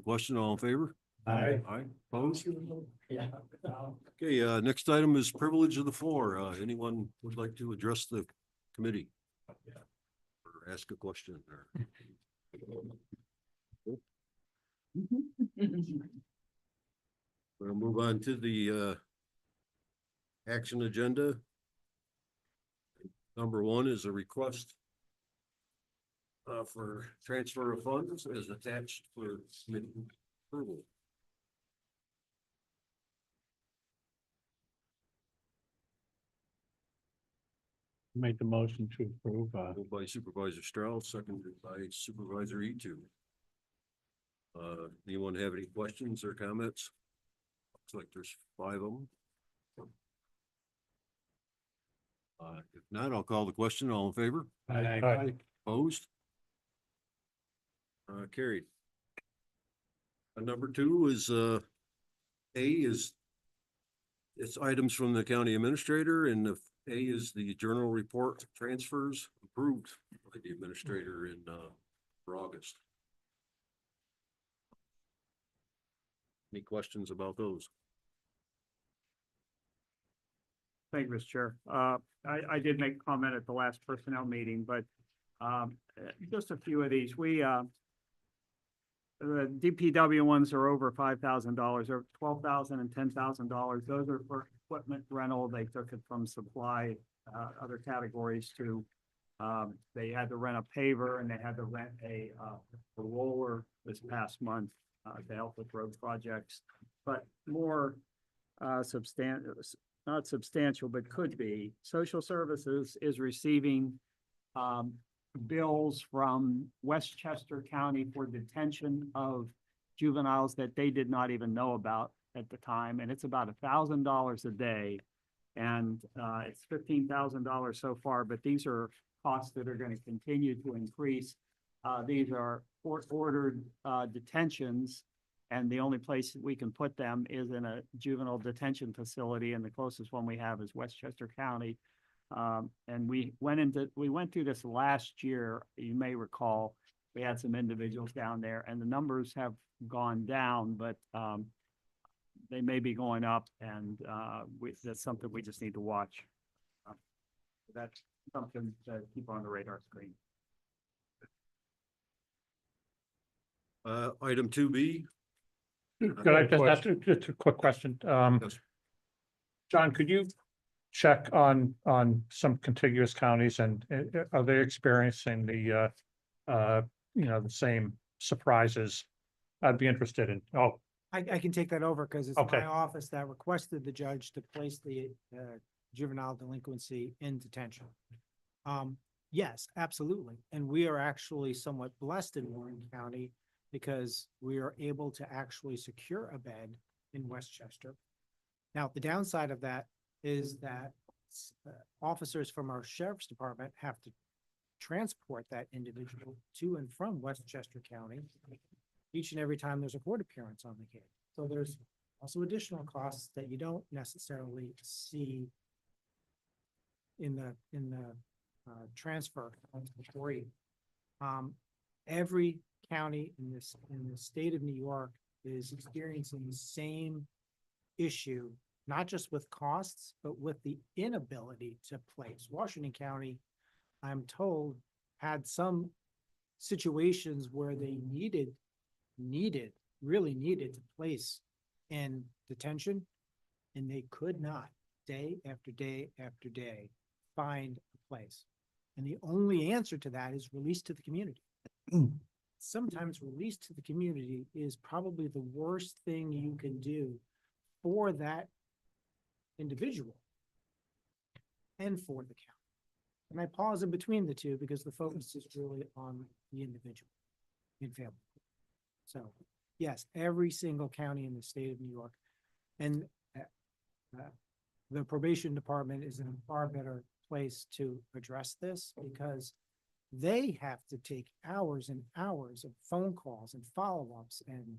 question, all in favor? Aye. Aye, opposed? Yeah. Okay, next item is privilege of the floor. Anyone would like to address the committee? Or ask a question or? We'll move on to the action agenda. Number one is a request for transfer of funds as attached for committee approval. Make the motion to approve, Moved by Supervisor Strauss, seconded by Supervisor Etu. Anyone have any questions or comments? Looks like there's 5 of them. If not, I'll call the question. All in favor? Aye. Opposed? Carried. Number 2 is, A is, it's items from the county administrator, and if A is the journal report transfers approved by the administrator in, for August. Any questions about those? Thank you, Mr. Chair. I did make a comment at the last personnel meeting, but just a few of these. The DPW ones are over $5,000, or $12,000 and $10,000. Those are for equipment rental. They took it from supply, other categories to, they had to rent a paver and they had to rent a roller this past month to help with road projects, but more not substantial, but could be. Social Services is receiving bills from Westchester County for detention of juveniles that they did not even know about at the time, and it's about $1,000 a day. And it's $15,000 so far, but these are costs that are going to continue to increase. These are court-ordered detentions, and the only place we can put them is in a juvenile detention facility, and the closest one we have is Westchester County. And we went through this last year. You may recall, we had some individuals down there, and the numbers have gone down, but they may be going up, and that's something we just need to watch. That's something to keep on the radar screen. Item 2B. Could I just ask just a quick question? Yes. John, could you check on some contiguous counties, and are they experiencing the the same surprises? I'd be interested in. Oh, I can take that over because it's Okay. my office that requested the judge to place the juvenile delinquency in detention. Yes, absolutely. And we are actually somewhat blessed in Warren County because we are able to actually secure a bed in Westchester. Now, the downside of that is that officers from our sheriff's department have to transport that individual to and from Westchester County each and every time there's a court appearance on the case. So there's also additional costs that you don't necessarily see in the transfer for you. Every county in the state of New York is experiencing the same issue, not just with costs, but with the inability to place. Washington County, I'm told, had some situations where they really needed to place in detention, and they could not, day after day after day, find a place. And the only answer to that is release to the community. Sometimes release to the community is probably the worst thing you can do for that individual and for the county. And I pause in between the two because the focus is really on the individual and family. So yes, every single county in the state of New York, and the probation department is in a far better place to address this because they have to take hours and hours of phone calls and follow-ups and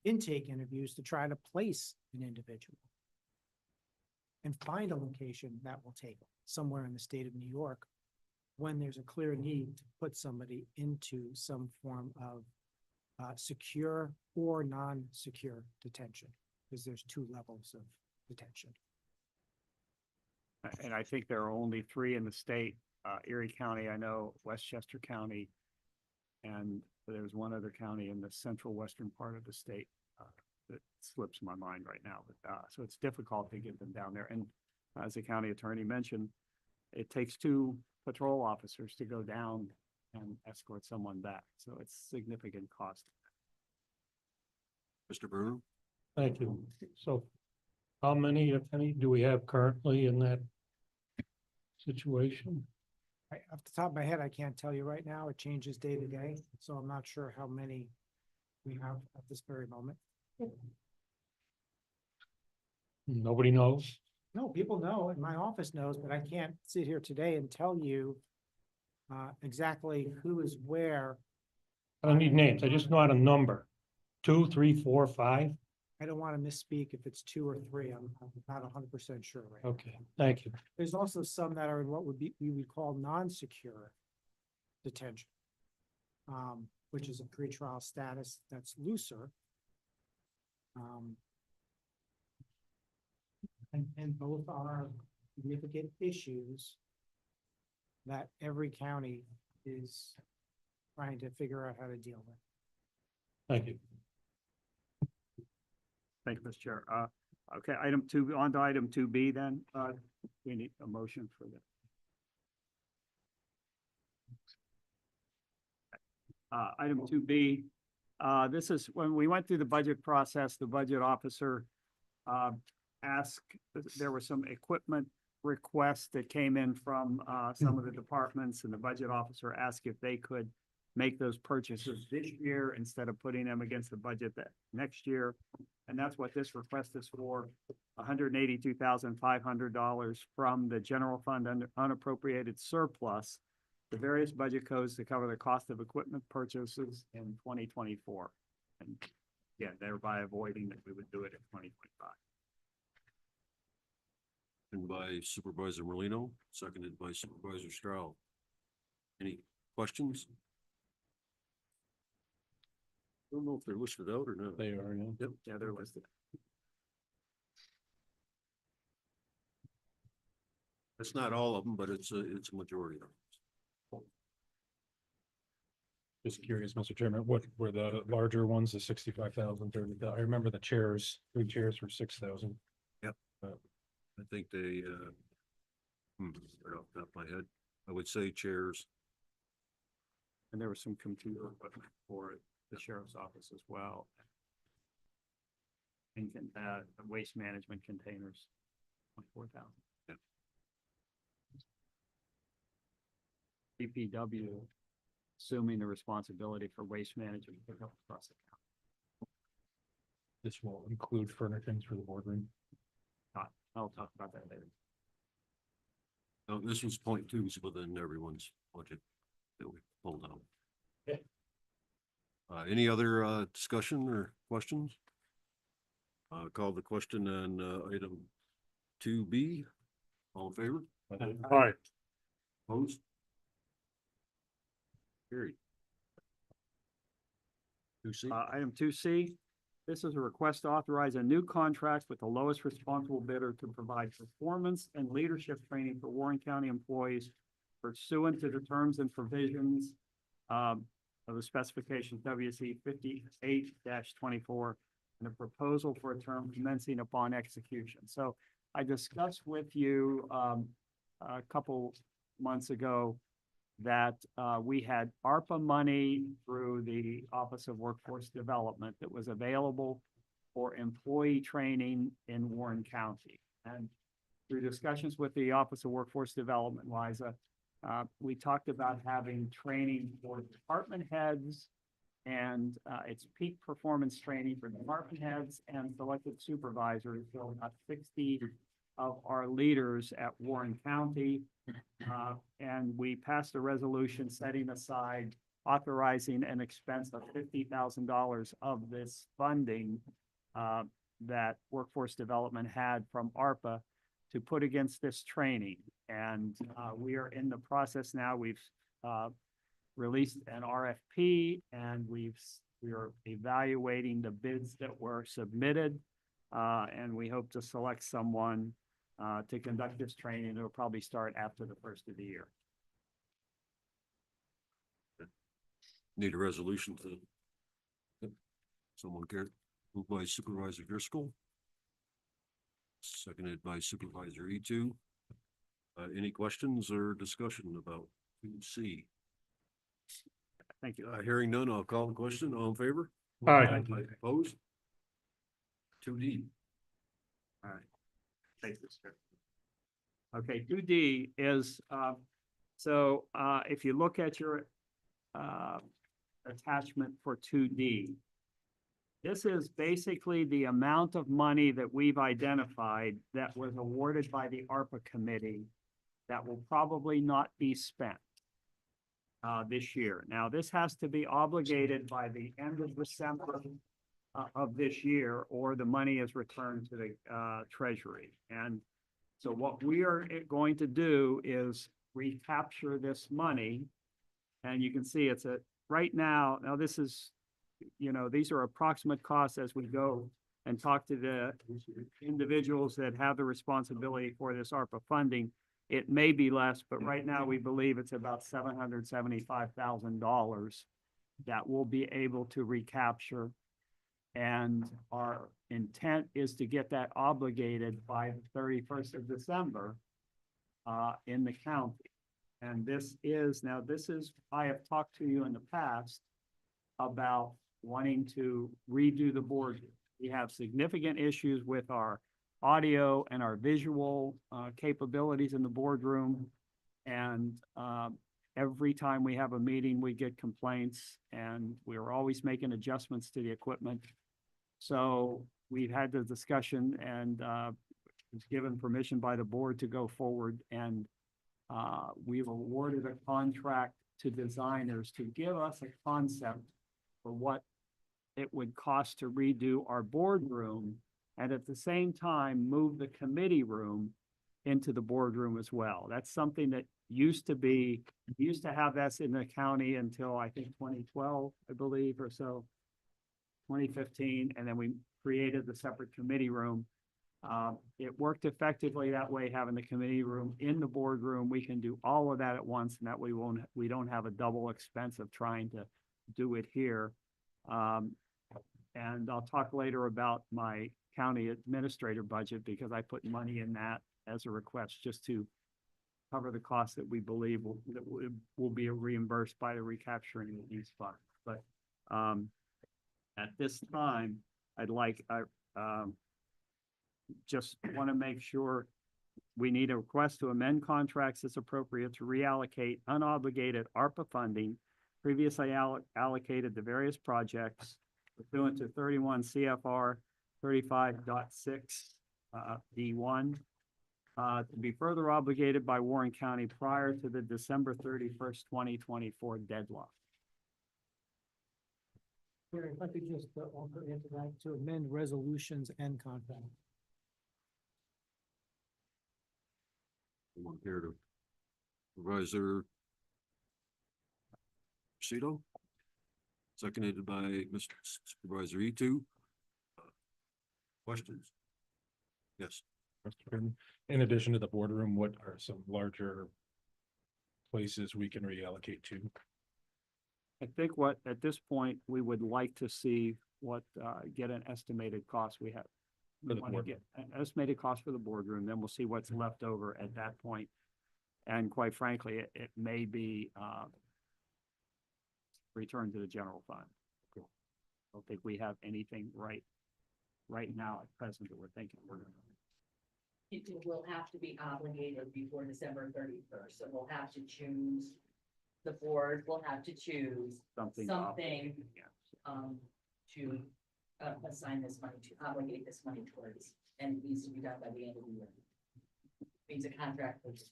intake interviews to try to place an individual and find a location that will take somewhere in the state of New York when there's a clear need to put somebody into some form of secure or non-secure detention, because there's two levels of detention. And I think there are only three in the state, Erie County, I know, Westchester County, and there's one other county in the central western part of the state, that slips my mind right now, but, so it's difficult to get them down there. And as the county attorney mentioned, it takes two patrol officers to go down and escort someone back, so it's significant cost. Mr. Bruno? Thank you. So how many, if any, do we have currently in that situation? Off the top of my head, I can't tell you right now. It changes day to day, so I'm not sure how many we have at this very moment. Nobody knows. No, people know, and my office knows, but I can't sit here today and tell you exactly who is where. I don't need names. I just know a number. 2, 3, 4, 5. I don't want to misspeak if it's 2 or 3. I'm not 100% sure right now. Okay, thank you. There's also some that are in what we would call non-secure detention, which is a pretrial status that's looser. And both are significant issues that every county is trying to figure out how to deal with. Thank you. Thank you, Mr. Chair. Okay, on to item 2B then. We need a motion for that. Item 2B, this is when we went through the budget process, the budget officer asked, there were some equipment requests that came in from some of the departments, and the budget officer asked if they could make those purchases this year instead of putting them against the budget that next year. And that's what this request is for, $182,500 from the general fund unappropriated surplus, the various budget codes to cover the cost of equipment purchases in 2024. And again, thereby avoiding that we would do it in 2025. And by Supervisor Merlino, seconded by Supervisor Stroud. Any questions? Don't know if they're listed out or not. They are, yeah. Yep. Yeah, they're listed. It's not all of them, but it's a majority of them. Just curious, Mr. Chairman, what were the larger ones, the 65,000, 30,000? I remember the chairs, 3 chairs for 6,000. I think they, right off the top of my head, I would say chairs. And there was some computer equipment for the sheriff's office as well. And waste management containers, 24,000. Yeah. DPW assuming the responsibility for waste management pickup across the county. This will include furnishings for the boardroom. I'll talk about that later. No, this was 0.2s within everyone's budget that we pulled out. Okay. Any other discussion or questions? Call the question on item 2B. All in favor? All right. Opposed? Carried. 2C. Item 2C, this is a request to authorize a new contract with the lowest responsible bidder to provide performance and leadership training for Warren County employees pursuant to the terms and provisions of the specifications WC 58-24 and a proposal for a term commencing upon execution. So I discussed with you a couple months ago that we had ARPA money through the Office of Workforce Development that was available for employee training in Warren County. And through discussions with the Office of Workforce Development, Liza, we talked about having training for department heads, and it's peak performance training for department heads and selected supervisors. So about 60 of our leaders at Warren County. And we passed a resolution setting aside authorizing an expense of $50,000 of this funding that Workforce Development had from ARPA to put against this training. And we are in the process now. We've released an RFP and we've We are evaluating the bids that were submitted, and we hope to select someone to conduct this training. It'll probably start after the first of the year. Need a resolution to. Yep. Someone care, moved by Supervisor Driscoll. Seconded by Supervisor E2. Any questions or discussion about 2C? Thank you. Hearing none, I'll call the question. All in favor? Aye. Opposed? 2D. All right. Thank you, sir. Okay, 2D is, if you look at your attachment for 2D, this is basically the amount of money that we've identified that was awarded by the ARPA committee that will probably not be spent this year. Now, this has to be obligated by the end of December of this year, or the money is returned to the Treasury. And so what we are going to do is recapture this money. And you can see it's right now, this is, these are approximate costs as we go and talk to the individuals that have the responsibility for this ARPA funding. It may be less, but right now we believe it's about $775,000 that we'll be able to recapture. And our intent is to get that obligated by the 31st of December in the county. And this is, I have talked to you in the past about wanting to redo the board. We have significant issues with our audio and our visual capabilities in the boardroom. And every time we have a meeting, we get complaints, and we're always making adjustments to the equipment. So we've had the discussion, and was given permission by the board to go forward, and we've awarded a contract to designers to give us a concept for what it would cost to redo our boardroom, and at the same time move the committee room into the boardroom as well. That's something that used to have that in the county until I think 2012, I believe, or so, 2015, and then we created the separate committee room. It worked effectively that way, having the committee room in the boardroom. We can do all of that at once, and that we don't have a double expense of trying to do it here. And I'll talk later about my county administrator budget, because I put money in that as a request just to cover the costs that we believe will be reimbursed by the recapturing of these funds. But at this time, just want to make sure we need a request to amend contracts as appropriate to reallocate unobligated ARPA funding previously allocated to various projects pursuant to 31 CFR 35.6 D1 to be further obligated by Warren County prior to the December 31st, 2024 deadline. Here, if I could just offer into that to amend resolutions and contract. Someone care to? Supervisor Cito? Seconded by Mr. Supervisor E2. Questions? Yes. Mr. Chairman, in addition to the boardroom, what are some larger places we can reallocate to? I think at this point, we would like to see get an estimated cost we have. For We the want to boardroom. get an estimated cost for the boardroom, then we'll see what's left over at that point. And quite frankly, it may be returned to the general fund. I don't think we have anything right now at present that we're thinking we're gonna. It will have to be obligated before December 31st, so we'll have to choose, the board will have to choose Something. something, Yeah. to assign this money to, obligate this money towards, and it needs to be done by the end of the year. Means a contract purchase.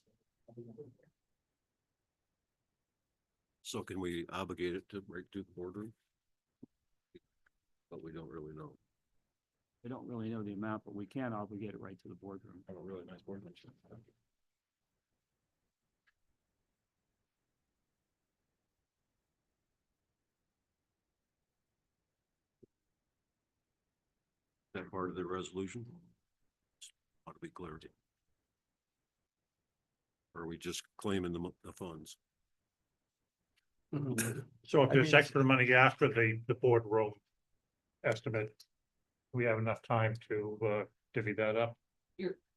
So can we obligate it to right to the boardroom? But we don't really know. We don't really know the amount, but we can obligate it right to the boardroom. Have a really nice boardroom. part of the resolution? Ought to be clarity. Or are we just claiming the funds? So if I there's mean, extra money after the boardroom estimate, we have enough time to, divvy that up.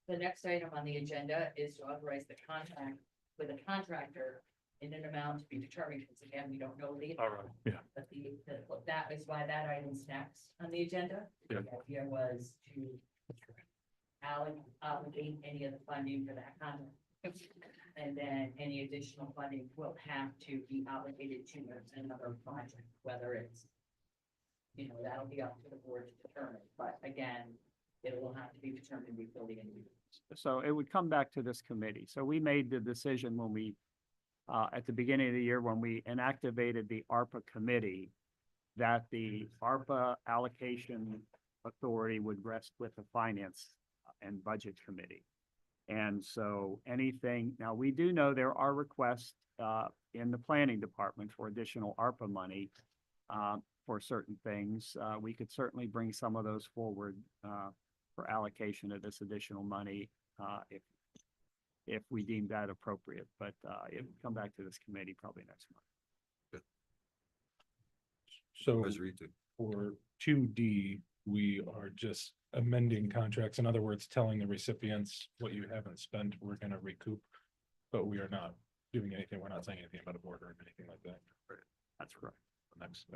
The next item on the agenda is to authorize the contract with a contractor in an amount to be determined, because again, we don't know the. All right, yeah. But that is why that item's next on the agenda. Yeah. The idea was to obligate any of the funding for that contract. And then any additional funding will have to be obligated to another project, whether it's, that'll be up to the board to determine, but again, it will have to be determined before the end of the year. So it would come back to this committee. So we made the decision when we, at the beginning of the year, when we inactivated the ARPA committee, that the ARPA allocation authority would rest with the finance and budget committee. And so anything, now we do know there are requests, in the planning department for additional ARPA money, for certain things. We could certainly bring some of those forward, for allocation of this additional money, if we deem that appropriate, but it would come back to this committee probably next month. So Supervisor Eaton. for 2D, we are just amending contracts. In other words, telling the recipients what you haven't spent, we're gonna recoup. But we are not doing anything. We're not saying anything about a border or anything like that. That's correct. Next.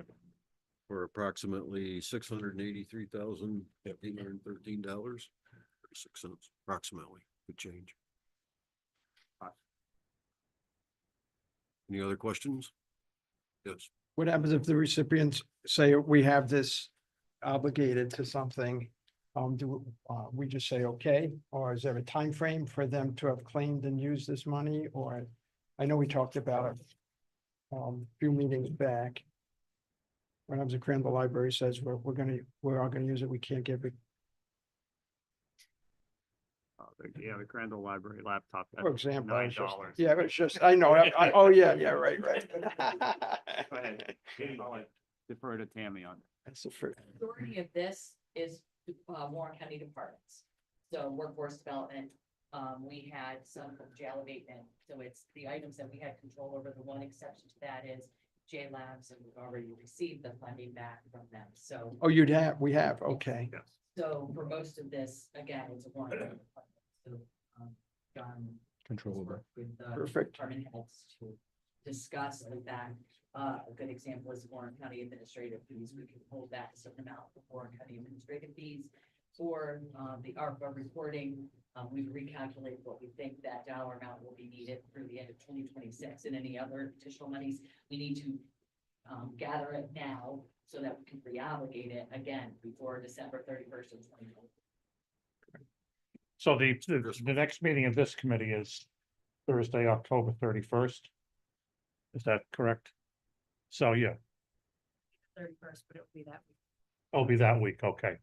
For approximately $683,813, 36 cents, approximately, could change. Any other questions? Yes, What happens if the recipients say we have this obligated to something? Do we just say, okay, or is there a time frame for them to have claimed and used this money? Or I know we talked about it a few meetings back. When I was at Crandall Library says we're all gonna use it, we can't give it, Yeah, the Crandall Library laptop. that's for example. I was just- $9. Yeah, but it's just, I know, oh, yeah, right. Go ahead. I'll defer to Tammy on that. That's the first. Majority of this is Warren County departments. So workforce development, we had some from jail abatement, so it's the items that we had control over. The one exception to that is J Labs, and we've already received the funding back from them, so. Oh, we have, okay. Yes. So for most of this, again, it's a Warren County department. So, John Control over. worked with the Perfect. department heads to discuss the fact. A good example is Warren County administrative fees. We can hold back a certain amount for Warren County administrative fees. For the ARPA reporting, we've recalculated what we think that dollar amount will be needed through the end of 2026, and any other additional monies, we need to gather it now so that we can reobligate it again before December 31st of 2020. So the next meeting of this committee is Thursday, October 31st. Is that correct? So, yeah, 31st, but it'll be that week. it'll be that week, okay.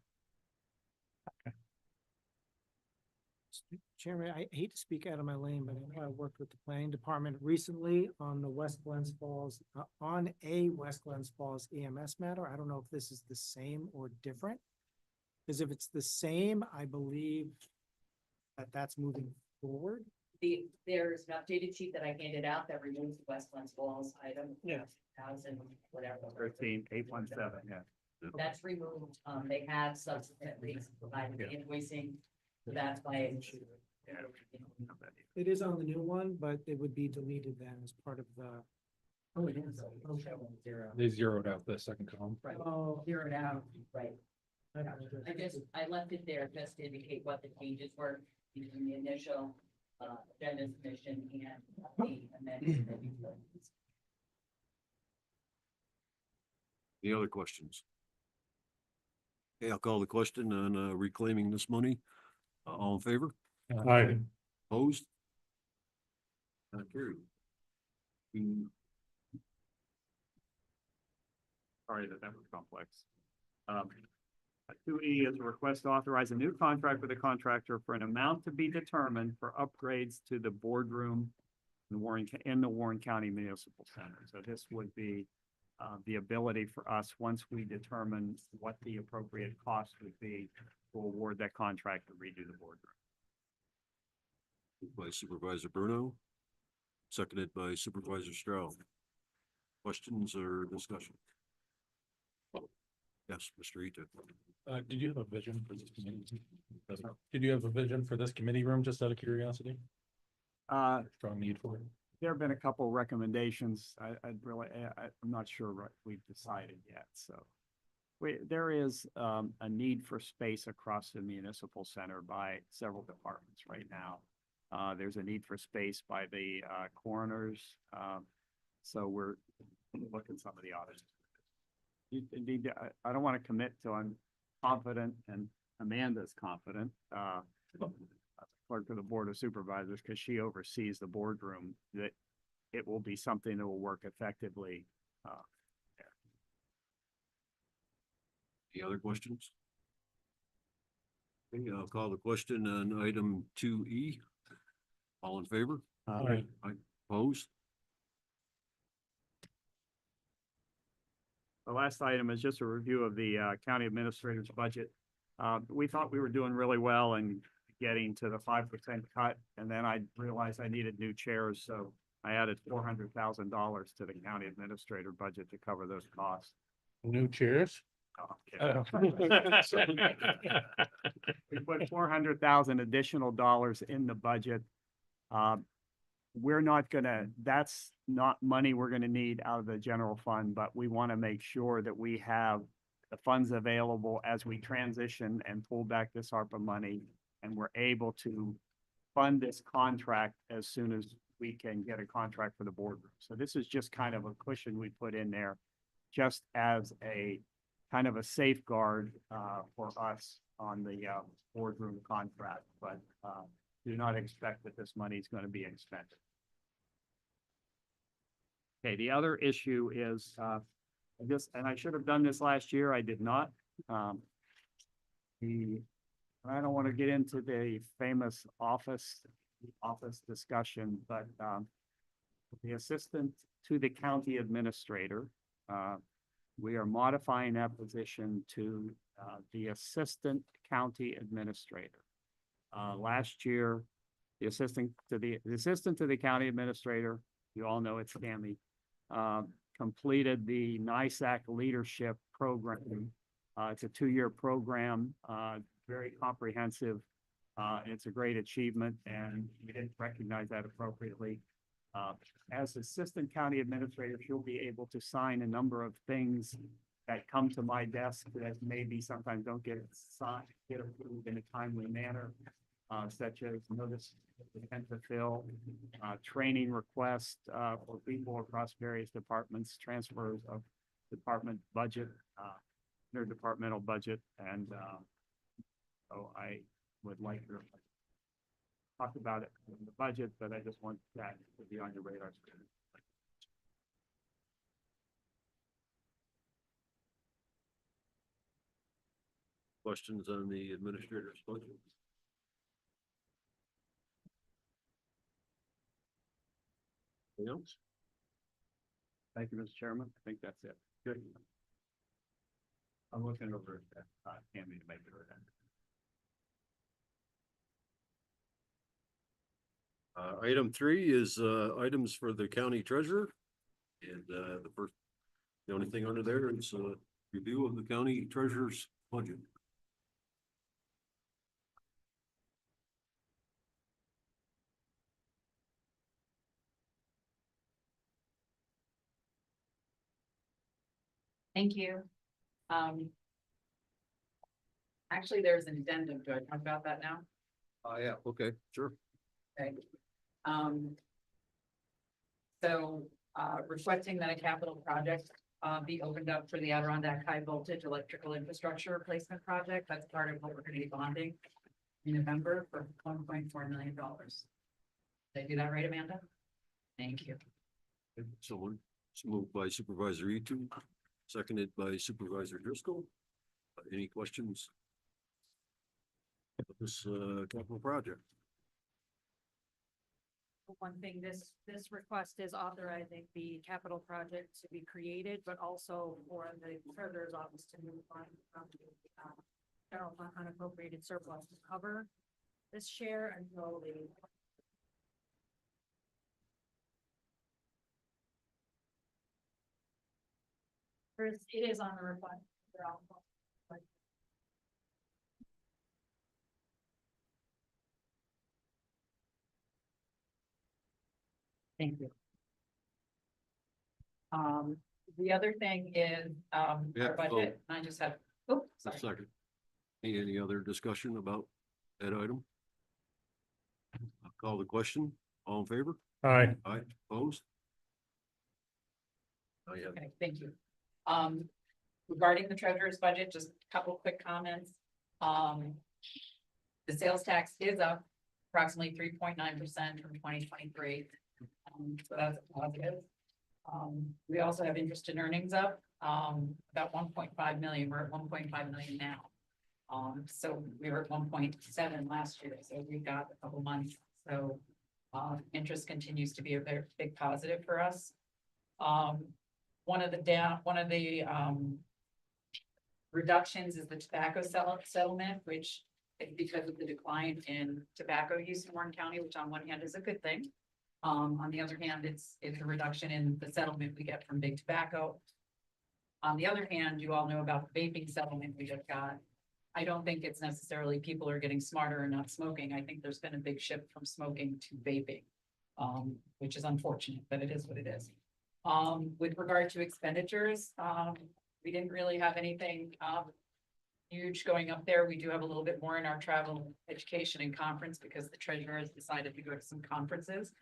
Chairman, I hate to speak out of my lane, but I know I worked with the planning department recently on the West Glens Falls, on a West Glens Falls EMS matter. I don't know if this is the same or different. Because if it's the same, I believe that that's moving forward. There's an updated sheet that I handed out that removes the West Glens Falls item. Yeah. 1,000, whatever. 13,817, yeah. That's removed. They have subsequently provided the invoicing, so that's why. It is on the new one, but it would be deleted then as part of the. Oh, it is. Oh, zero. They zeroed out the second column. Right, Oh, zero it out, right. I left it there just to indicate what the changes were between the initial agenda submission and the amendment that you put. any other questions? Okay, I'll call the question on reclaiming this money. All in favor? Aye. Opposed? Not carried. Sorry that was complex. 2E is a request to authorize a new contract with a contractor for an amount to be determined for upgrades to the boardroom in the Warren County Municipal Center. So this would be the ability for us, once we determine what the appropriate cost would be, to award that contract to redo the boardroom. Moved by Supervisor Bruno, seconded by Supervisor Stroud. Questions or discussion? Yes, Mr. Ito. Did you have a vision for this committee? Did you have a vision for this committee room, just out of curiosity? Strong need for it. There have been a couple recommendations. I'd really, I'm not sure what we've decided yet, so. There is, a need for space across the municipal center by several departments right now. There's a need for space by the, coroners, so we're looking some of the audits. Indeed, I don't want to commit till I'm confident and Amanda's confident, clerk of the Board of Supervisors, because she oversees the boardroom, that it will be something that will work effectively. Any other questions? Okay, I'll call the question on item 2E. All in favor? Alright. Opposed? The last item is just a review of the county administrator's budget. We thought we were doing really well in getting to the 5% cut, and then I realized I needed new chairs, so I added $400,000 to the county administrator budget to cover those costs. New chairs? Oh, I'm kidding. We put 400,000 additional dollars in the budget. We're not gonna, that's not money we're gonna need out of the general fund, but we want to make sure that we have the funds available as we transition and pull back this ARPA money, and we're able to fund this contract as soon as we can get a contract for the boardroom. So this is just kind of a cushion we put in there, just as a kind of a safeguard for us on the boardroom contract, but do not expect that this money is going to be expended. Okay, the other issue is this, and I should have done this last year, I did not. I don't want to get into the famous office discussion, but the assistant to the county administrator, we are modifying that position to the assistant county administrator. Last year, the assistant to the county administrator, you all know it's Tammy, completed the NISAC leadership program. It's a 2-year program, very comprehensive. It's a great achievement, and we didn't recognize that appropriately. As assistant county administrator, she'll be able to sign a number of things that come to my desk that maybe sometimes don't get approved in a timely manner, such as notice of intent to fill, training requests for people across various departments, transfers of department budget, interdepartmental budget, and so I would like to talk about it in the budget, but I just want that to be on your radar screen. Questions on the administrator's budget? Anything else? Thank you, Mr. Chairman. I think that's it. Good. I'm looking over at Tammy to make sure that. Item 3 is items for the county treasurer. And the only thing under there is review of the county treasurer's budget. Thank you. Actually, there's an addendum. Do I talk about that now? Yeah, okay, sure. Okay. Requesting that a capital project be opened up for the Adirondack High Voltage Electrical Infrastructure Replacement Project. That's part of what we're going to be bonding in November for $1.4 million. Did I do that right, Amanda? Thank you. Someone, it's moved by Supervisor Ito, seconded by Supervisor Driscoll. Any questions? Of this capital project? one thing, this request is authorizing the capital project to be created, but also for the treasurer's office to move funds from the general fund unappropriated surplus to cover this share until the it is on the request. They're all- Thank you. The other thing is, We have our to vote. budget, I just have, oh, A sorry. second. Any other discussion about that item? I'll call the question. All in favor? Aye. Aye, opposed? Oh, yeah. Okay, thank you. Regarding the treasurer's budget, just a couple quick comments. The sales tax is up approximately 3.9% from 2023. So that's a positive. We also have interest in earnings up, about 1.5 million. We're at 1.5 million now. So we were at 1.7 last year, so we've got a couple months. So, interest continues to be a very big positive for us. One of the reductions is the tobacco settlement, which is because of the decline in tobacco use in Warren County, which on one hand is a good thing. On the other hand, it's a reduction in the settlement we get from big tobacco. On the other hand, you all know about the vaping settlement we just got. I don't think it's necessarily people are getting smarter and not smoking. I think there's been a big shift from smoking to vaping, which is unfortunate, but it is what it is. With regard to expenditures, we didn't really have anything huge going up there. We do have a little bit more in our travel, education and conference because the treasurer has decided to go to some conferences.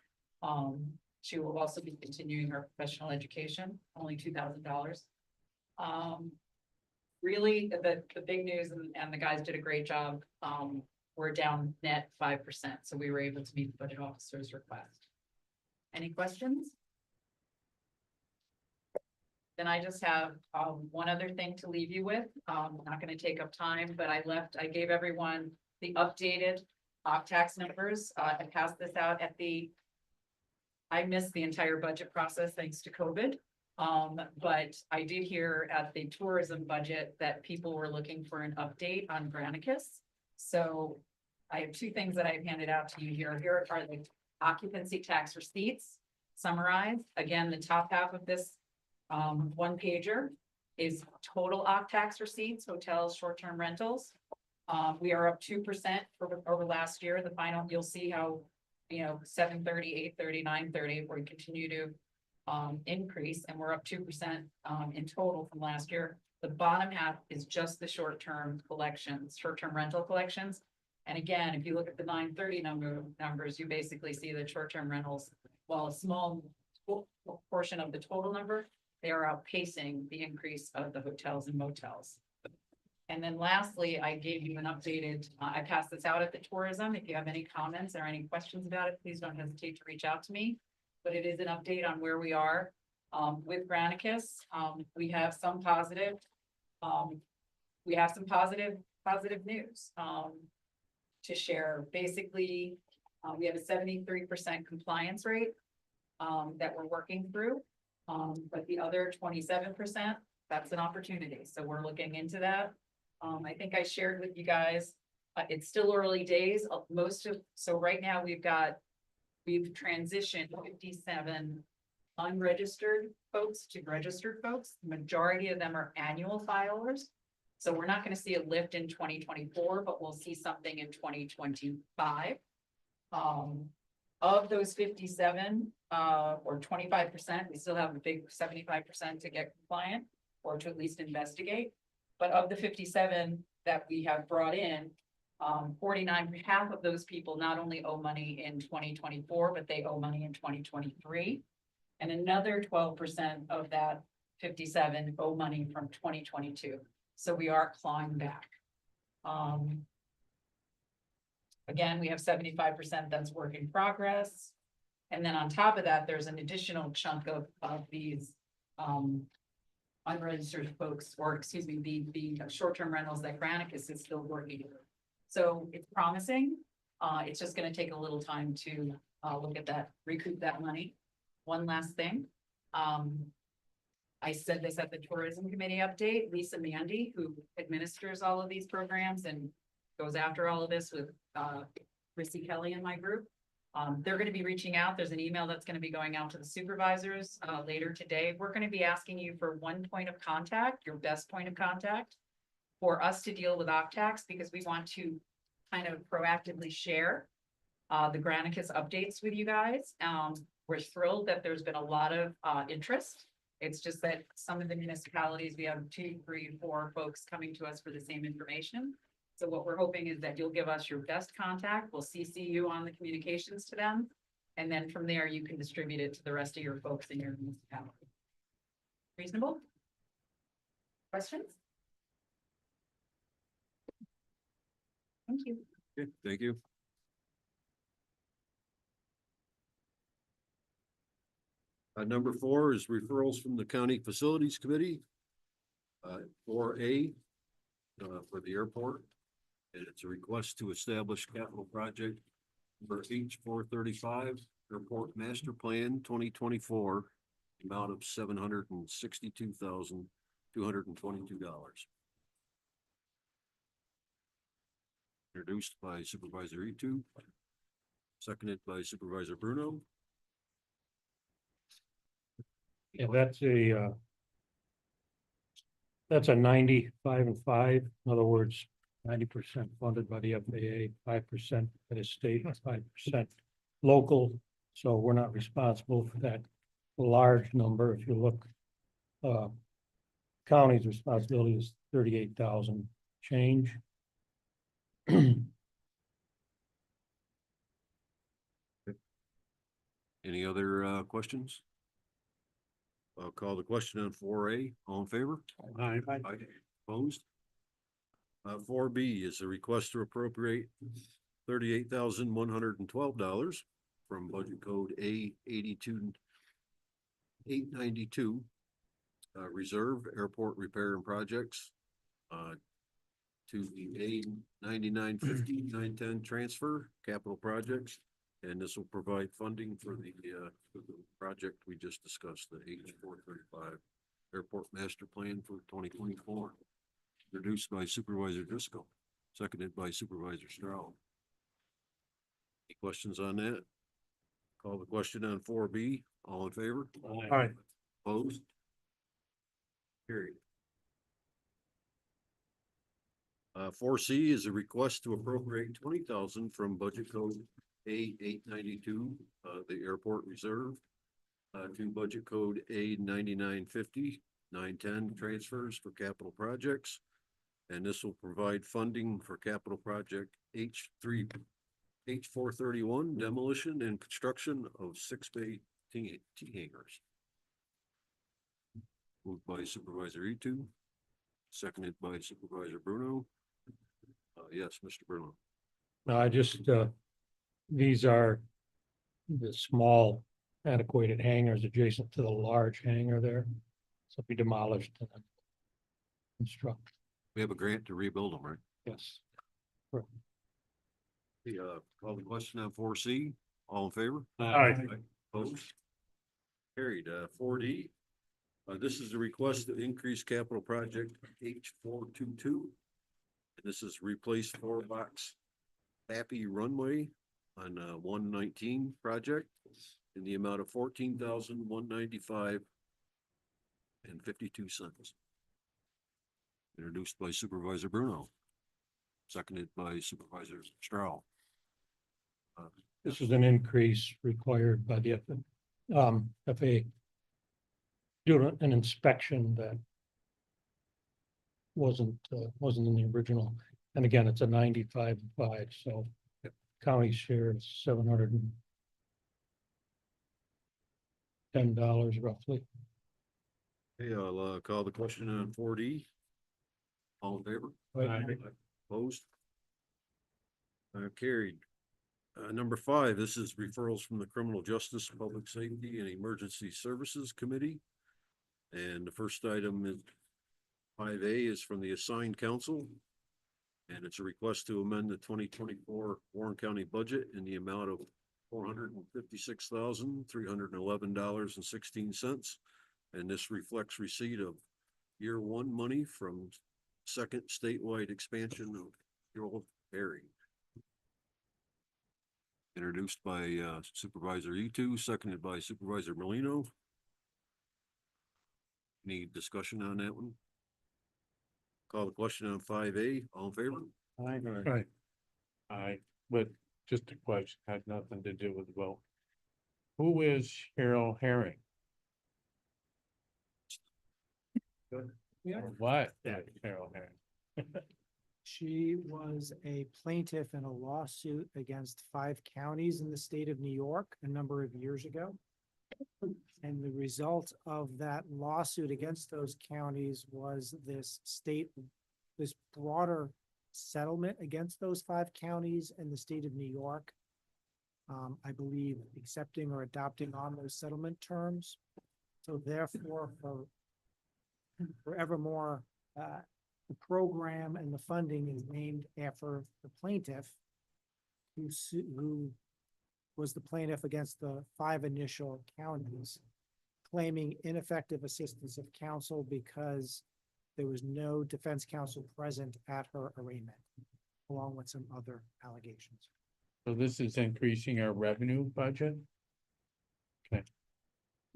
She will also be continuing her professional education, only $2,000. Really, the big news, and the guys did a great job, we're down net 5%, so we were able to meet the budget officer's request. Any questions? Then I just have one other thing to leave you with. I'm not going to take up time, but I gave everyone the updated tax numbers. I passed this out I missed the entire budget process thanks to COVID. But I did hear at the tourism budget that people were looking for an update on Granicus. So I have two things that I've handed out to you here. Here are the occupancy tax receipts summarized. Again, the top half of this one pager is total tax receipts, hotels, short-term rentals. We are up 2% over last year. The final, you'll see how, 730, 830, 930, we continue to increase, and we're up 2% in total from last year. The bottom half is just the short-term collections, short-term rental collections. And again, if you look at the 930 numbers, you basically see that short-term rentals, while a small portion of the total number, they are outpacing the increase of the hotels and motels. And then lastly, I gave you an updated, I passed this out at the tourism. If you have any comments or any questions about it, please don't hesitate to reach out to me. But it is an update on where we are with Granicus. We have some positive, news to share. Basically, we have a 73% compliance rate that we're working through. But the other 27%, that's an opportunity. So we're looking into that. I think I shared with you guys, it's still early days. So right now we've transitioned 57 unregistered folks to registered folks. The majority of them are annual filers. So we're not going to see a lift in 2024, but we'll see something in 2025. Of those 57, or 25%, we still have a big 75% to get compliant or to at least investigate. But of the 57 that we have brought in, 49, half of those people not only owe money in 2024, but they owe money in 2023. And another 12% of that 57 owe money from 2022. So we are clawing back. Again, we have 75% that's work in progress. And then on top of that, there's an additional chunk of these unregistered folks, or excuse me, the short-term rentals that Granicus is still working with. So it's promising. It's just gonna take a little time to, look at that, recoup that money. One last thing, I said this at the tourism committee update, Lisa Mandy, who administers all of these programs and goes after all of this with, Chrissy Kelly and my group. They're gonna be reaching out. There's an email that's gonna be going out to the supervisors, later today. We're gonna be asking you for one point of contact, your best point of contact, for us to deal with Octax, because we want to kind of proactively share the Granicus updates with you guys. We're thrilled that there's been a lot of interest. It's just that some of the municipalities, we have 2, 3, 4 folks coming to us for the same information. So what we're hoping is that you'll give us your best contact. We'll CC you on the communications to them. And then from there, you can distribute it to the rest of your folks in your municipality. Reasonable? Questions? Thank you. Okay, thank you. Number 4 is referrals from the County Facilities Committee. 4A, for the airport. And it's a request to establish capital project for H435 Airport Master Plan 2024, amount of $762,222. Introduced by Supervisor Etu, seconded by Supervisor Bruno. Yeah, that's a 95-5. In other words, 90% funded by the FAA, 5% by the state, 5% local. So we're not responsible for that large number. If you look, county's responsibility is 38,000 change. Any other questions? I'll call the question on 4A. All in favor? Aye. Opposed? 4B is a request to appropriate $38,112 from budget code A82892 reserve airport repair and projects to the A9950-910 transfer capital projects. And this will provide funding for the project we just discussed, the H435 Airport Master Plan for 2024. Introduced by Supervisor Driscoll, seconded by Supervisor Stroud. Any questions on that? Call the question on 4B. All in favor? Aye. Opposed? Carried. 4C is a request to appropriate $20,000 from budget code A892, the airport reserve, to budget code A9950-910 transfers for capital projects. And this will provide funding for capital project H431 demolition and construction of 6-bay T hangars. Moved by Supervisor Etu, seconded by Supervisor Bruno. Yes, Mr. Bruno. No, I just, these are the small antiquated hangars adjacent to the large hangar there. So be demolished and then construct. We have a grant to rebuild them, right? Yes. Call the question on 4C. All in favor? Aye. Opposed? Carried. 4D. This is a request to increase capital project H422. This is replace 4-box Happy Runway on 119 project in the amount of $14,195.52. Introduced by Supervisor Bruno, seconded by Supervisor Stroud. This is an increase required by the FAA. Doing an inspection that wasn't in the original. And again, it's a 95-5, so county share is $710 roughly. Okay, I'll call the question on 4D. All in favor? Aye. Opposed? Carried. Number 5, this is referrals from the Criminal Justice, Public Safety and Emergency Services Committee. And the first item is 5A is from the assigned council. And it's a request to amend the 2024 Warren County budget in the amount of $456,311.16. And this reflects receipt of year one money from second statewide expansion of Joel Herring. Introduced by Supervisor Etu, seconded by Supervisor Molino. Any discussion on that one? Call the question on 5A. All in favor? Right. But just a question, had nothing to do with the vote. Who is Cheryl Herring? Yeah. Or what is Cheryl Herring? She was a plaintiff in a lawsuit against 5 counties in the state of New York a number of years ago. And the result of that lawsuit against those counties was this broader settlement against those 5 counties and the state of New York. I believe accepting or adopting on those settlement terms. So therefore, forevermore, the program and the funding is named after the plaintiff who was the plaintiff against the 5 initial counties, claiming ineffective assistance of counsel because there was no defense counsel present at her arraignment, along with some other allegations. So this is increasing our revenue budget?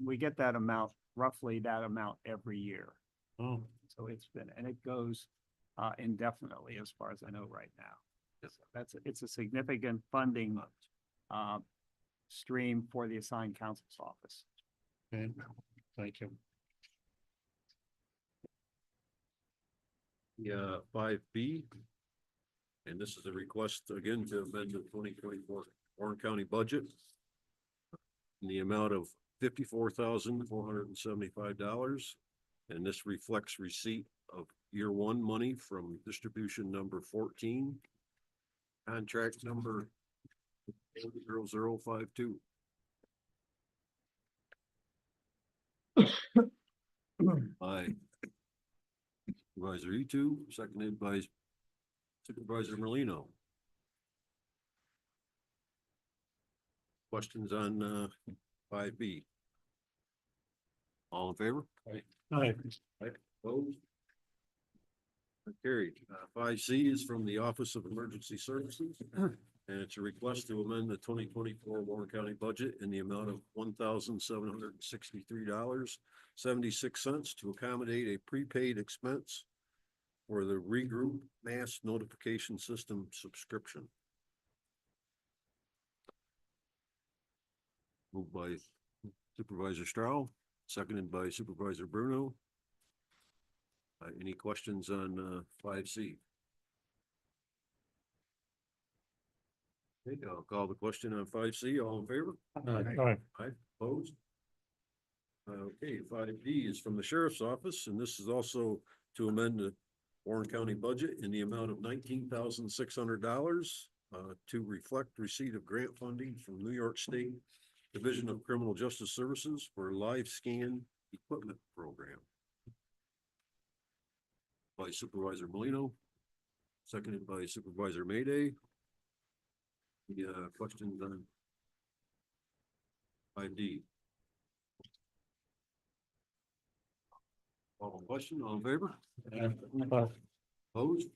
We get that amount, roughly that amount every year. Oh, So it's been, and it goes indefinitely as far as I know right now. So it's a significant funding stream for the assigned counsel's office. okay, thank you. Yeah, 5B. And this is a request again to amend the 2024 Warren County budget in the amount of $54,475. And this reflects receipt of year one money from distribution number 14, contract number 0052. By Supervisor Etu, seconded by Supervisor Merlino. Questions on 5B? All in favor? Aye. Opposed? Carried. 5C is from the Office of Emergency Services, and it's a request to amend the 2024 Warren County budget in the amount of $1,763.76 to accommodate a prepaid expense for the regroup mass notification system subscription. Moved by Supervisor Strahl, seconded by Supervisor Bruno. Any questions on 5C? Okay, I'll call the question on 5C. All in favor? Aye. Aye, opposed? Okay, 5D is from the Sheriff's Office, and this is also to amend the Warren County budget in the amount of $19,600 to reflect receipt of grant funding from New York State Division of Criminal Justice Services for live scan equipment program. By Supervisor Molino, seconded by Supervisor Mayday. The questions on 5D? All question, all in favor? Opposed?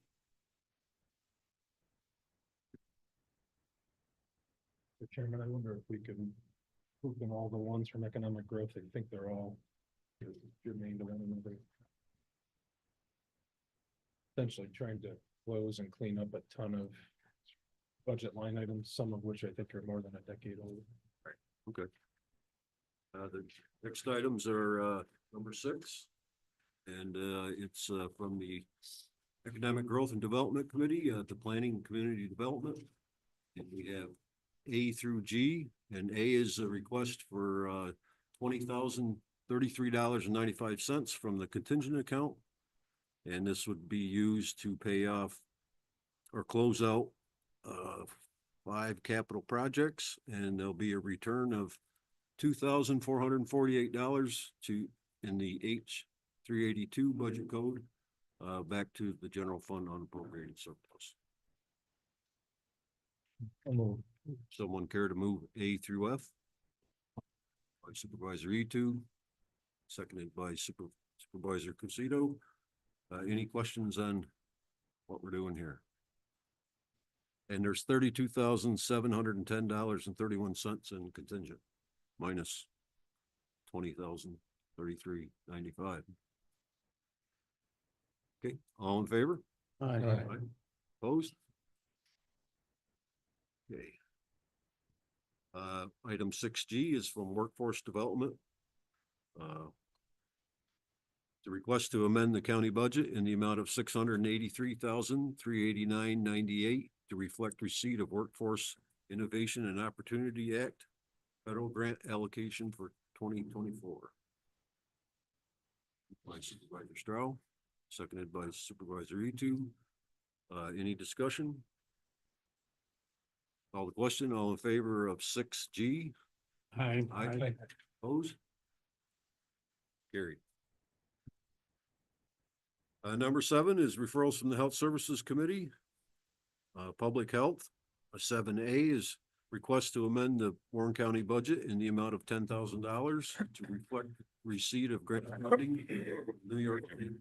Mr. Chairman, I wonder if we can move them all the ones from economic growth. I think they're all germane to one another. Essentially trying to close and clean up a ton of budget line items, some of which I think are more than a decade old. Okay. The next items are number 6. And it's from the Economic Growth and Development Committee, the Planning and Community Development. And we have A through G, and A is a request for $20,033.95 from the contingent account. And this would be used to pay off or close out 5 capital projects, and there'll be a return of $2,448 to in the H382 budget code back to the general fund unappropriated surplus. Someone care to move A through F? By Supervisor Etu, seconded by Supervisor Cusito. Any questions on what we're doing here? And there's $32,710.31 in contingent, minus $20,033.95. Okay, all in favor? Aye. Opposed? Okay. Item 6G is from Workforce Development. The request to amend the county budget in the amount of $683,389.98 to reflect receipt of Workforce Innovation and Opportunity Act federal grant allocation for 2024. By Supervisor Stroh, seconded by Supervisor Etu. Any discussion? Call the question, all in favor of 6G? Aye. Opposed? Carried. Number 7 is referrals from the Health Services Committee. Public Health. 7A is request to amend the Warren County budget in the amount of $10,000 to reflect receipt of grant funding. New York State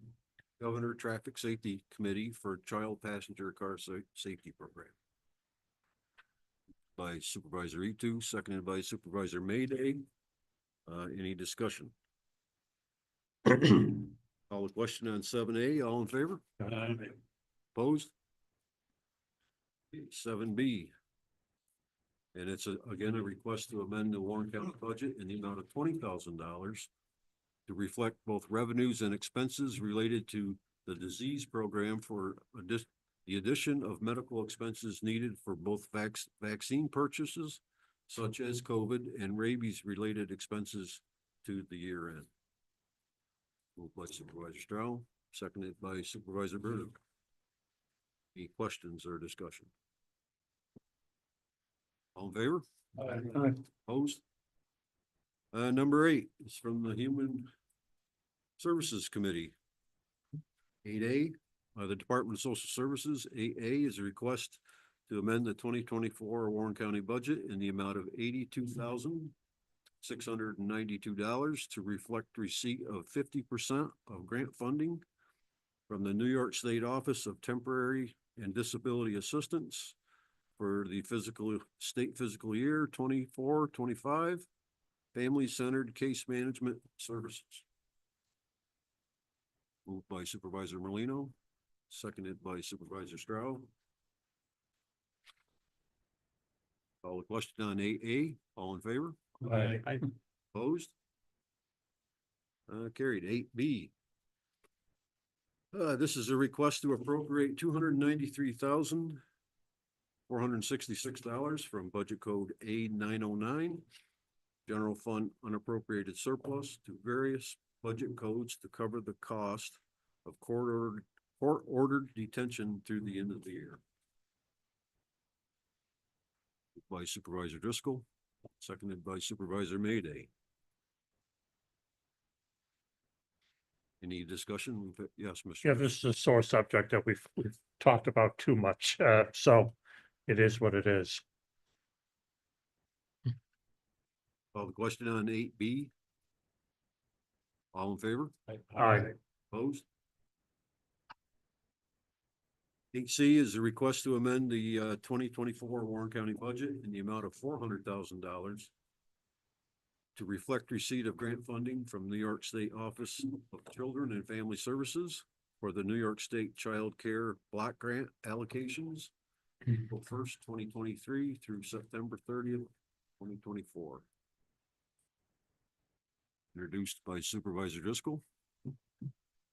Governor Traffic Safety Committee for Child Passenger Car Safety Program. By Supervisor Etu, seconded by Supervisor Mayday. Any discussion? Call the question on 7A, all in favor? Opposed? 7B. And it's again a request to amend the Warren County budget in the amount of $20,000 to reflect both revenues and expenses related to the disease program for the addition of medical expenses needed for both vaccine purchases, such as COVID and rabies related expenses to the year end. Moved by Supervisor Stroh, seconded by Supervisor Burdick. Any questions or discussion? All in favor? Opposed? Number 8 is from the Human Services Committee. 8A, the Department of Social Services. 8A is a request to amend the 2024 Warren County budget in the amount of $82,692 to reflect receipt of 50% of grant funding from the New York State Office of Temporary and Disability Assistance for the state fiscal year 24-25 family-centered case management services. Moved by Supervisor Merlino, seconded by Supervisor Stroh. Call the question on 8A, all in favor? Aye. Opposed? Carried. 8B. This is a request to appropriate $293,466 from budget code A909, general fund unappropriated surplus to various budget codes to cover the cost of court-ordered detention through the end of the year. By Supervisor Driscoll, seconded by Supervisor Mayday. Any discussion? Yes, Mr. Yeah, this is a sore subject that we've talked about too much, so it is what it is. Call the question on 8B. All in favor? Aye. Opposed? 8C is a request to amend the 2024 Warren County budget in the amount of $400,000 to reflect receipt of grant funding from New York State Office of Children and Family Services for the New York State Child Care Block Grant allocations, April 1st, 2023 through September 30th, 2024. Introduced by Supervisor Driscoll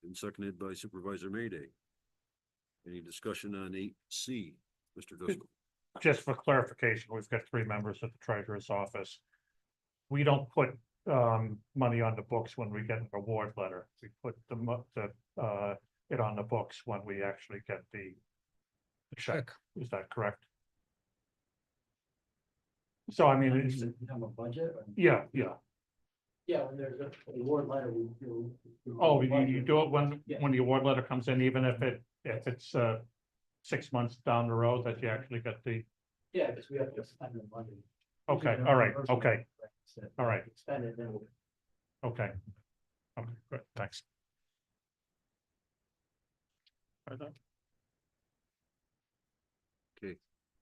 and seconded by Supervisor Mayday. Any discussion on 8C, Mr. Driscoll? Just for clarification, we've got 3 members of the treasurer's office. We don't put money on the books when we get an award letter. We put it on the books when we actually get the check. Is that correct? So I mean, it's, Have a budget? yeah. Yeah, when there's a award letter, we do. Oh, you do it Yeah. when the award letter comes in, even if it's 6 months down the road that you actually get the, Yeah, because we have to spend the money. okay, all right, okay, all right. Spend it, then we'll. okay. Okay, good, thanks. Okay,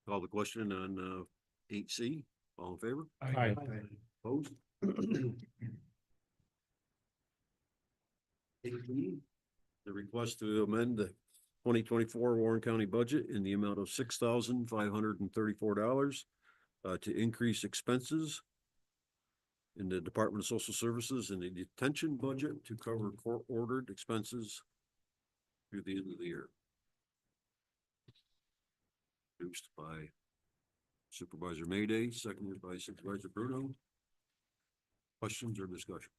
call the question on, 8C, all in favor? Aye. Opposed? 8B, the request to amend the 2024 Warren County budget in the amount of $6,534 to increase expenses in the Department of Social Services and the detention budget to cover court-ordered expenses through the end of the year. Introduced by Supervisor Mayday, seconded by Supervisor Bruno. Questions or discussion?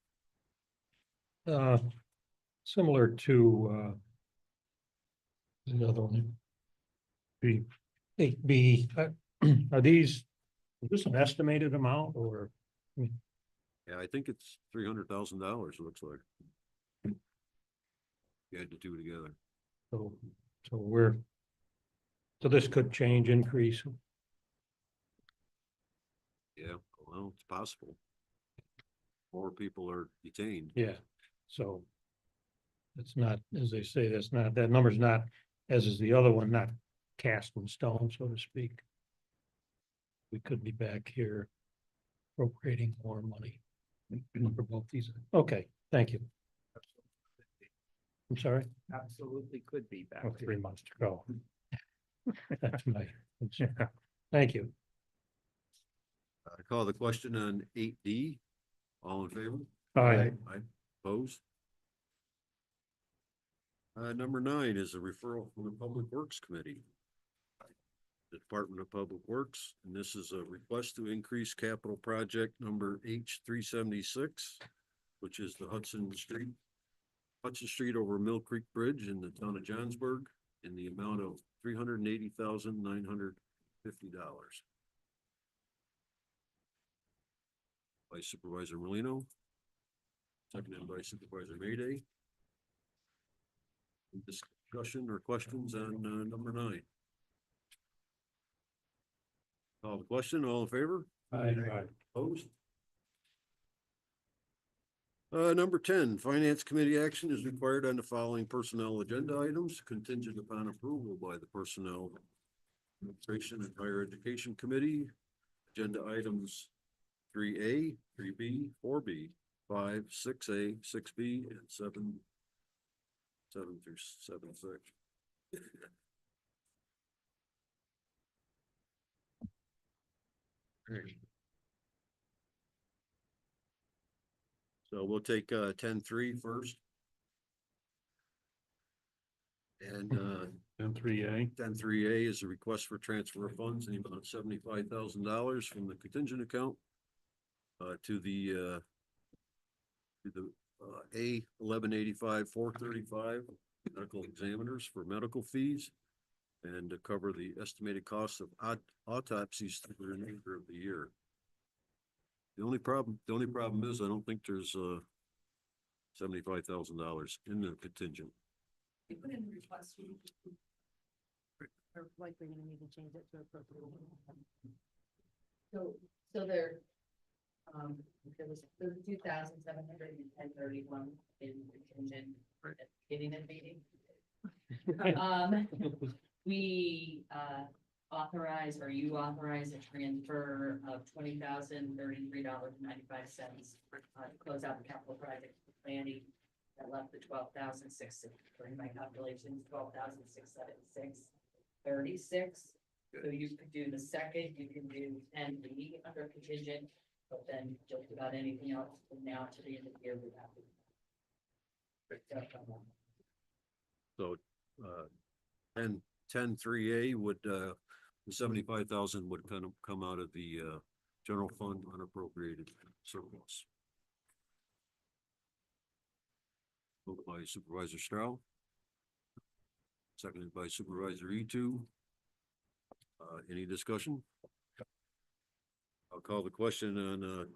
Similar to, the other one. B, 8B, are these, is this an estimated amount or? Yeah, I think it's $300,000, it looks like. You had the two together. So, so this could change, increase. Yeah, well, it's possible. More people are detained. Yeah, so. It's not, as they say, that's not, that number's not, as is the other one, not cast in stone, so to speak. We could be back here appropriating more money for both these. Okay, thank you. I'm sorry. Absolutely could be back. Oh, 3 months to go. That's my, thank you. I call the question on 8D, all in favor? Aye. Aye. Opposed? Number 9 is a referral from the Public Works Committee. The Department of Public Works, and this is a request to increase capital project number H 376, which is the Hudson Street over Mill Creek Bridge in the town of Johnsburg, in the amount of $380,950. By Supervisor Molino. Seconded by Supervisor Mayday. Discussion or questions on number 9? Call the question, all in favor? Aye. Opposed? Number 10, Finance Committee action is required on the following personnel agenda items contingent upon approval by the Personnel Administration and Higher Education Committee. Agenda items 3A, 3B, 4B, 5, 6A, 6B, and 7 through 7-6. So we'll take 10-3 first. And 3A. 10-3A is a request for transfer of funds in the amount of $75,000 from the contingent account to the A 1185-435 medical examiners for medical fees and to cover the estimated cost of autopsies through the remainder of the year. The only problem is I don't think there's $75,000 in the contingent. You put in the request. Or likely gonna need to change it to appropriate. So there was 32,710.31 in contingent at the beginning of the meeting. We authorize, or you authorize a transfer of $20,033.95 to close out the capital project planning. That left the 12,600, according to my calculations, 12,676.36. So you could do the second, you can do 10B under contingent, but then just about anything else from now to the end of the year would have to. So 10-3A would the 75,000 would kind of come out of the general fund unappropriated surplus. Moved by Supervisor Stroud. Seconded by Supervisor E2. Any discussion? I'll call the question on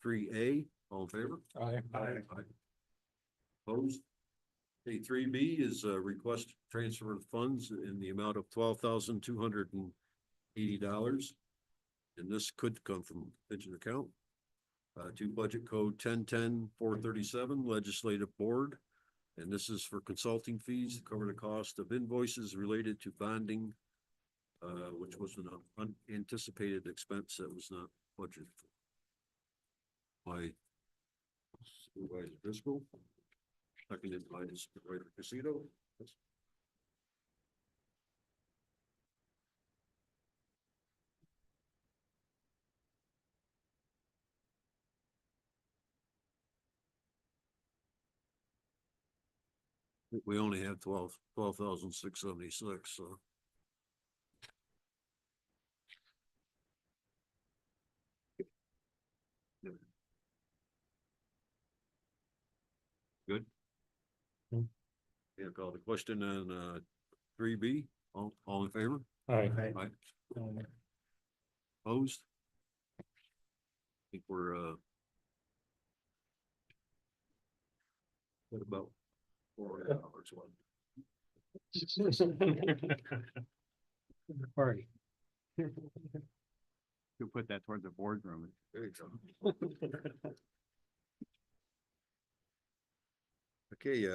3A. All in favor? Aye. Opposed? A three B is a request to transfer of funds in the amount of $12,280. And this could come from pension account. To budget code 1010-437 legislative board. And this is for consulting fees to cover the cost of invoices related to bonding, which was an unanticipated expense that was not budgeted for. By Supervisor Driscoll, seconded by Supervisor Casino. We only have 12,676, so. Good. Yeah, call the question on, three B, all in favor? Aye. Aye. Opposed? I think we're, what about 4 hours one? Party. You put that towards the boardroom. There you go. Okay,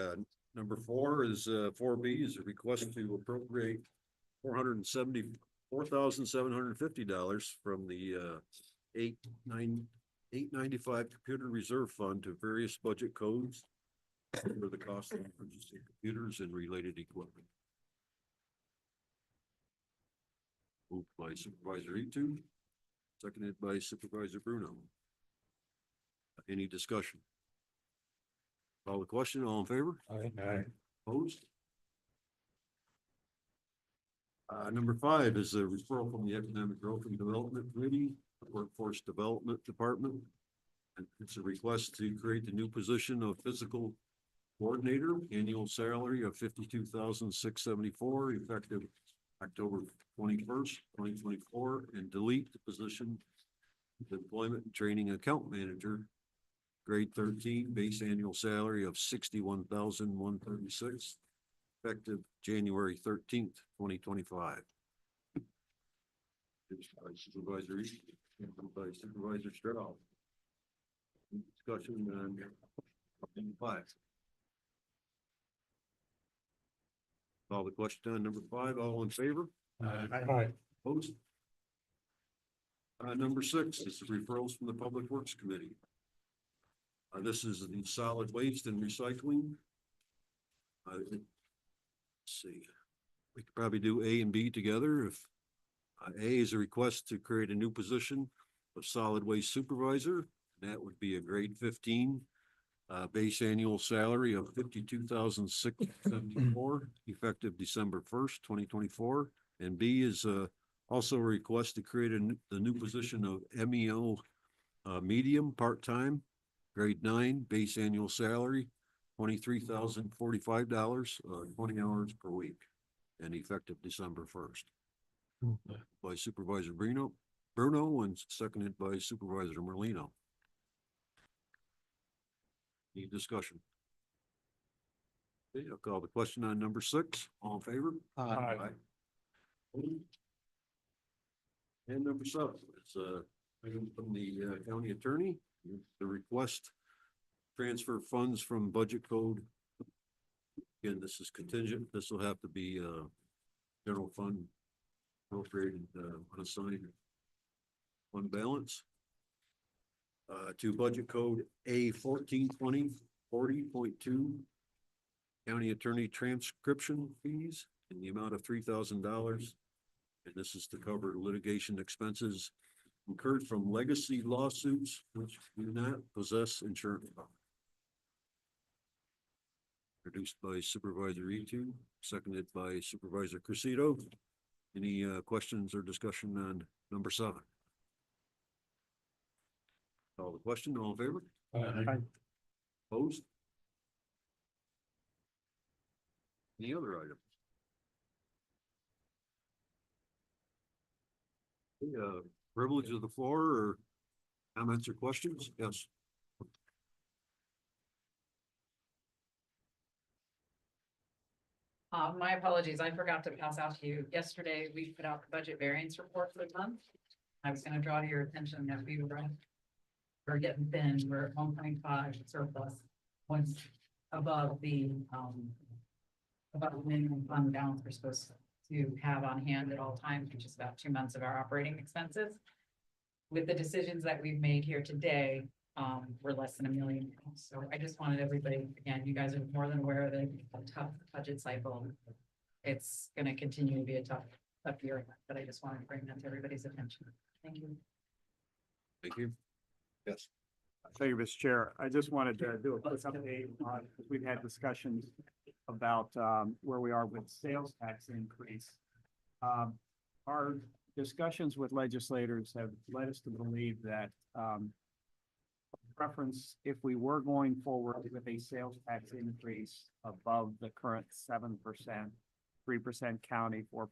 number 4 is, 4B is a request to appropriate $474,750 from the, 895 Computer Reserve Fund to various budget codes for the cost of purchasing computers and related equipment. Moved by Supervisor Etu, seconded by Supervisor Bruno. Any discussion? Call the question, all in favor? Aye. Opposed? Number 5 is a referral from the Economic Growth and Development Committee, Workforce Development Department. And it's a request to create the new position of physical coordinator, annual salary of $52,674, effective October 21st, 2024, and delete the position of employment and training account manager, grade 13, base annual salary of $61,136, effective January 13th, 2025. By Supervisor East, by Supervisor Stroud. Discussion on number 5. Call the question on number 5. All in favor? Aye. Opposed? Number 6 is the referrals from the Public Works Committee. This is the solid waste and recycling. Let's see, we could probably do A and B together. If A is a request to create a new position of solid waste supervisor, that would be a grade 15, base annual salary of $52,674, effective December 1st, 2024. And B is also a request to create the new position of MEO medium part-time, grade 9, base annual salary, $23,045, 20 hours per week, and effective December 1st. By Supervisor Bruno, and seconded by Supervisor Merlino. Any discussion? Okay, I'll call the question on number 6. All in favor? Aye. And number 7, it's item from the county attorney, the request transfer funds from budget code. Again, this is contingent. This will have to be general fund appropriated unassigned fund balance. To budget code A 142040.2, county attorney transcription fees in the amount of $3,000. And this is to cover litigation expenses incurred from legacy lawsuits which do not possess insurance coverage. Introduced by Supervisor Etu, seconded by Supervisor Cressito. Any questions or discussion on number 7? Call the question, all in favor? Aye. Opposed? Any other items? Privilege of the floor or comments or questions? Yes. My apologies, I forgot to pass out to you. Yesterday, we put out the budget variance report for the month. I was gonna draw to your attention that we're getting thin, we're at 1.5 surplus. Once above above the minimum fund balance we're supposed to have on hand at all times, which is about 2 months of our operating expenses. With the decisions that we've made here today, we're less than $1 million. So I just wanted everybody, again, you guys are more than aware of it, a tough budget cycle. It's gonna continue to be a tough year, but I just wanted to bring that to everybody's attention. Thank you. Thank you. Yes. Thank you, Mr. Chair. I just wanted to do a quick update on, because we've had discussions about where we are with sales tax increase. Our discussions with legislators have led us to believe that preference, if we were going forward with a sales tax increase above the current 7%, 3% county, 4%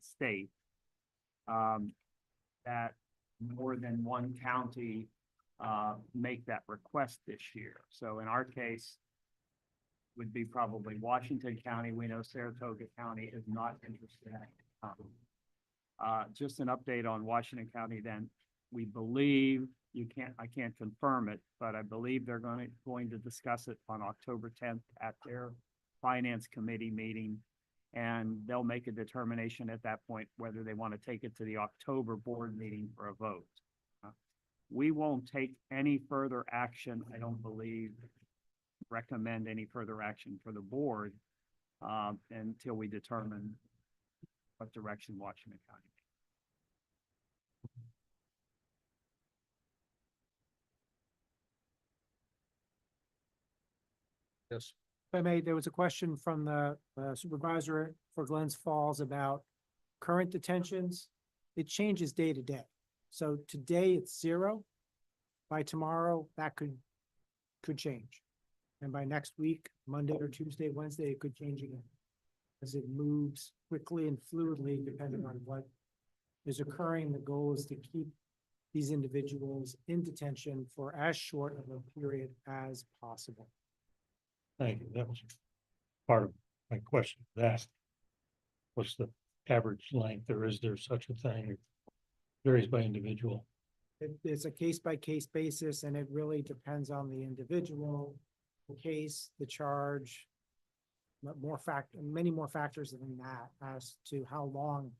state, that more than one county make that request this year. So in our case, would be probably Washington County. We know Saratoga County is not interested in that. Just an update on Washington County then. We believe, I can't confirm it, but I believe they're going to discuss it on October 10th at their finance committee meeting. And they'll make a determination at that point whether they want to take it to the October board meeting for a vote. We won't take any further action, I don't believe, recommend any further action for the board until we determine what direction Washington County. Yes. If I may, there was a question from the supervisor for Glens Falls about current detentions. It changes day to day. So today it's 0. By tomorrow, that could change. And by next week, Monday or Tuesday, Wednesday, it could change again. As it moves quickly and fluidly, depending on what is occurring. The goal is to keep these individuals in detention for as short of a period as possible. Thank you. That was part of my question. That what's the average length, or is there such a thing? It varies by individual. It's a case-by-case basis, and it really depends on the individual, the case, the charge, many more factors than that as to how long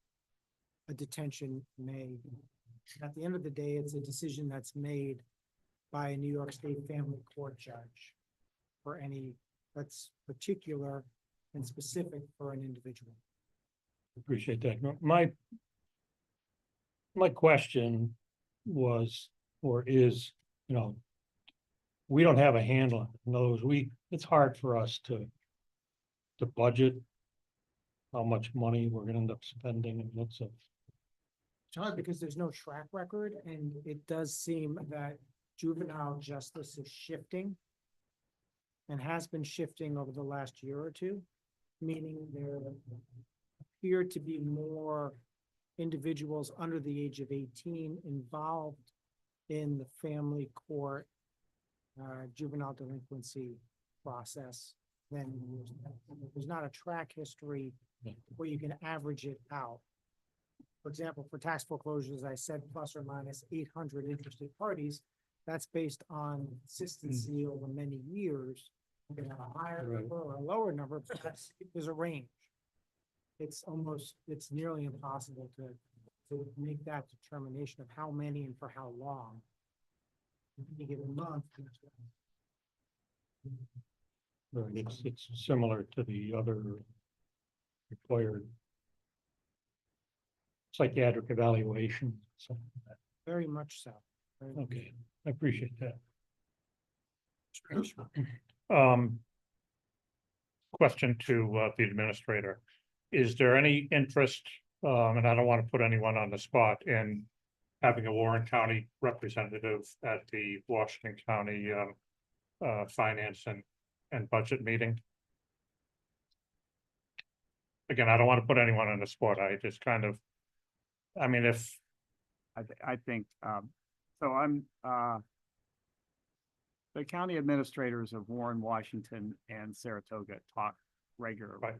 a detention may. At the end of the day, it's a decision that's made by a New York State Family Court judge for any that's particular and specific for an individual. Appreciate that. My question was, or is, we don't have a handle on it. In other words, it's hard for us to budget how much money we're gonna end up spending, and it's hard because there's no track record, and it does seem that juvenile justice is shifting and has been shifting over the last year or two, meaning there appear to be more individuals under the age of 18 involved in the family court juvenile delinquency process. Then there's not a track history where you can average it out. For example, for tax foreclosures, I said plus or minus 800 interested parties. That's based on consistency over many years. You can have a higher number or a lower number, but there's a range. It's nearly impossible to make that determination of how many and for how long. In any given month. it's similar to the other required psychiatric evaluation. So, Very much so. okay, I appreciate that. Question to the administrator. Is there any interest, and I don't want to put anyone on the spot, in having a Warren County representative at the Washington County Finance and Budget meeting? Again, I don't want to put anyone on the spot. I just kind of, if I think, so I'm, the county administrators of Warren, Washington, and Saratoga talk regularly. Right.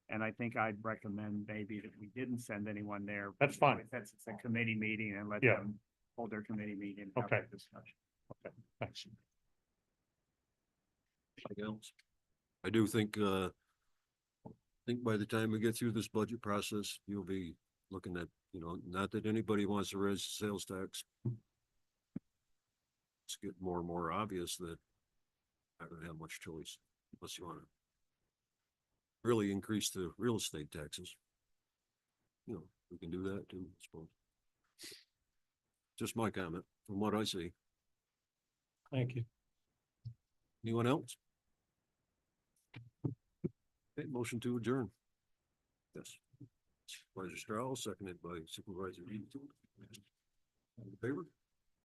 And I think I'd recommend maybe that we didn't send anyone there. That's fine. Since it's a committee meeting and let Yeah. them hold their committee meeting. and have Okay. their discussion. Thanks. Anything else? I do think by the time we get through this budget process, you'll be looking at, not that anybody wants to raise the sales tax. It's getting more and more obvious that I don't have much choice unless you want to really increase the real estate taxes. We can do that too, I suppose. Just my comment from what I see. Thank you. Anyone else? Okay, motion to adjourn. Yes. Supervisor Strauss, seconded by Supervisor Eden. In favor?